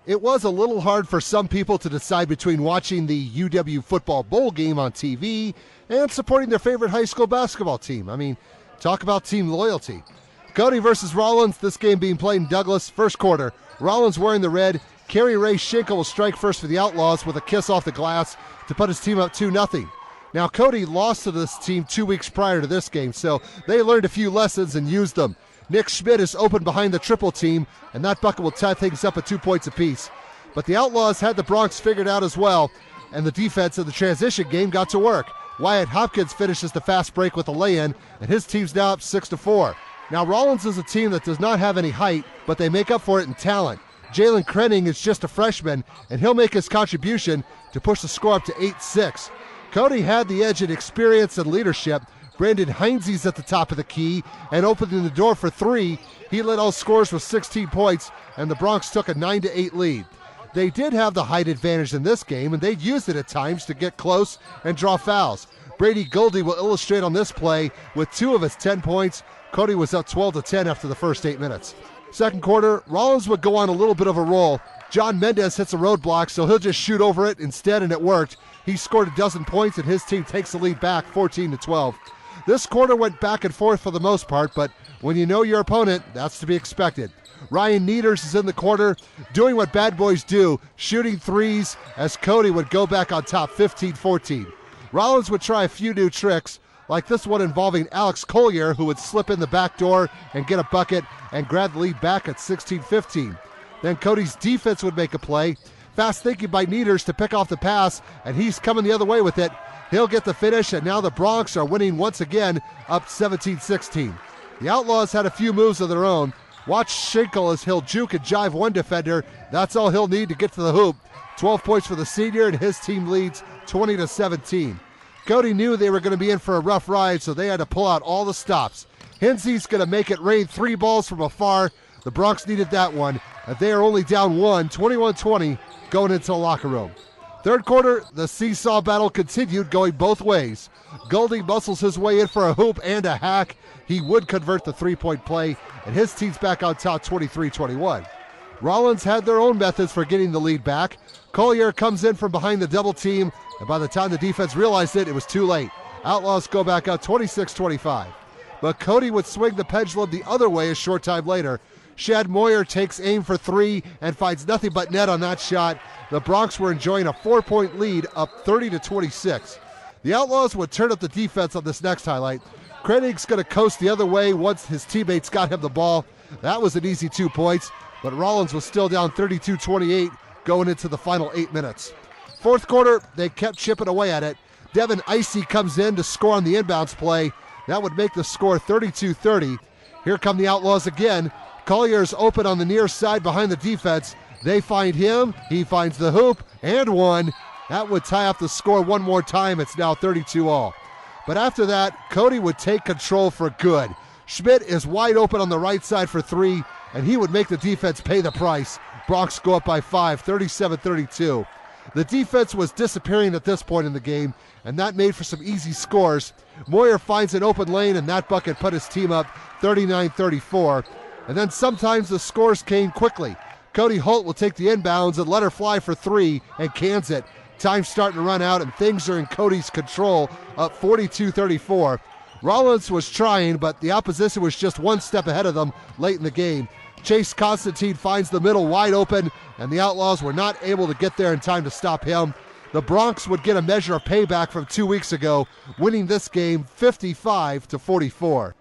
It was a little hard for some people to decide between watching the UW football bowl game on TV and supporting their favorite high school basketball team. I mean, talk about team loyalty. Cody versus Rawlins, this game being played in Douglas, first quarter. Rawlins wearing the red. Kerry Ray Schinkel will strike first for the Outlaws with a kiss off the glass to put his team up 2-0. Now, Cody lost to this team 2 weeks prior to this game, so they learned a few lessons and used them. Nick Schmidt is open behind the triple team, and that bucket will tie things up at 2 points apiece. But the Outlaws had the Bronx figured out as well, and the defense of the transition game got to work. Wyatt Hopkins finishes the fast break with a lay-in, and his team's now up 6-4. Now, Rawlins is a team that does not have any height, but they make up for it in talent. Jalen Krenning is just a freshman, and he'll make his contribution to push the score up to 8-6. Cody had the edge in experience and leadership. Brandon Heinze's at the top of the key and opening the door for three. He led all scorers with 16 points, and the Bronx took a 9-8 lead. They did have the height advantage in this game, and they used it at times to get close and draw fouls. Brady Goldie will illustrate on this play with 2 of his 10 points. Cody was up 12-10 after the first 8 minutes. Second quarter, Rawlins would go on a little bit of a roll. John Mendez hits a roadblock, so he'll just shoot over it instead, and it worked. He scored 12 points, and his team takes the lead back 14-12. This quarter went back and forth for the most part, but when you know your opponent, that's to be expected. Ryan Nieders is in the quarter, doing what bad boys do, shooting threes, as Cody would go back on top 15-14. Rawlins would try a few new tricks, like this one involving Alex Collier, who would slip in the back door and get a bucket and grab the lead back at 16-15. Then Cody's defense would make a play. Fast thinking by Nieders to pick off the pass, and he's coming the other way with it. He'll get the finish, and now the Bronx are winning once again, up 17-16. The Outlaws had a few moves of their own. Watch Schinkel as he'll juke and jive one defender. That's all he'll need to get to the hoop. 12 points for the senior, and his team leads 20-17. Cody knew they were going to be in for a rough ride, so they had to pull out all the stops. Hensey's going to make it rain 3 balls from afar. The Bronx needed that one, and they are only down 1, 21-20, going into the locker room. Third quarter, the seesaw battle continued, going both ways. Goldie muscles his way in for a hoop and a hack. He would convert the 3-point play, and his team's back on top 23-21. Rawlins had their own methods for getting the lead back. Collier comes in from behind the double team, and by the time the defense realized it, it was too late. Outlaws go back up 26-25. But Cody would swing the pendulum the other way a short time later. Shad Moyer takes aim for 3 and finds nothing but net on that shot. The Bronx were enjoying a 4-point lead, up 30-26. The Outlaws would turn up the defense on this next highlight. Krenning's going to coast the other way once his teammates got him the ball. That was an easy 2 points, but Rawlins was still down 32-28 going into the final 8 minutes. Fourth quarter, they kept chipping away at it. Devin Icy comes in to score on the inbounds play. That would make the score 32-30. Here come the Outlaws again. Collier's open on the near side behind the defense. They find him. He finds the hoop and one. That would tie up the score one more time. It's now 32-all. But after that, Cody would take control for good. Schmidt is wide open on the right side for 3, and he would make the defense pay the price. Bronx go up by 5, 37-32. The defense was disappearing at this point in the game, and that made for some easy scores. Moyer finds an open lane, and that bucket put his team up 39-34. And then sometimes the scores came quickly. Cody Holt will take the inbounds and let her fly for 3 and cans it. Time's starting to run out, and things are in Cody's control, up 42-34. Rawlins was trying, but the opposition was just one step ahead of them late in the game. Chase Constantine finds the middle wide open, and the Outlaws were not able to get there in time to stop him. The Bronx would get a measure of payback from 2 weeks ago, winning this game 55-44.